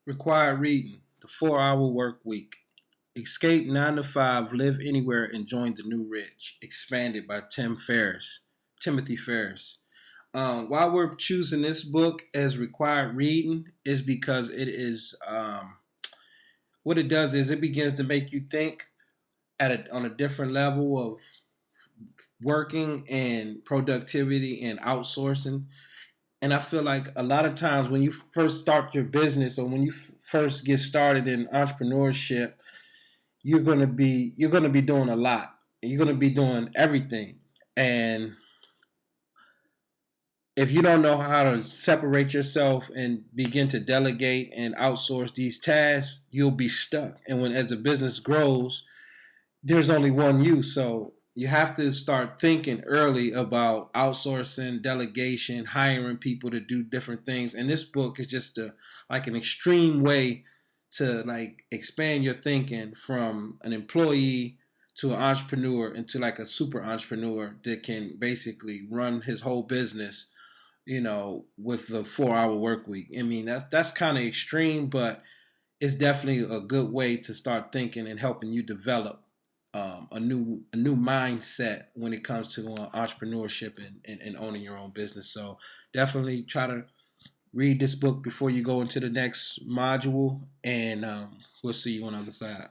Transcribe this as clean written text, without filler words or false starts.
Required reading: The 4 Hour Work Week. Escape 9 to 5, Live Anywhere, and Join the New Rich. Expanded by Timothy Ferris. Why we're choosing this book as required reading is because it is what it does is it begins to make you think on a different level of working and productivity and outsourcing. And I feel like a lot of times when you first start your business or when you first get started in entrepreneurship, you're gonna be doing a lot. You're gonna be doing everything, and if you don't know how to separate yourself and begin to delegate and outsource these tasks, you'll be stuck. And when as the business grows, there's only one you. So you have to start thinking early about outsourcing, delegation, hiring people to do different things. And this book is just like an extreme way to like expand your thinking from an employee to an entrepreneur into like a super entrepreneur that can basically run his whole business, with the 4 hour work week. I mean, that's kind of extreme, but it's definitely a good way to start thinking and helping you develop a new mindset when it comes to entrepreneurship and owning your own business. So definitely try to read this book before you go into the next module, and we'll see you on the other side.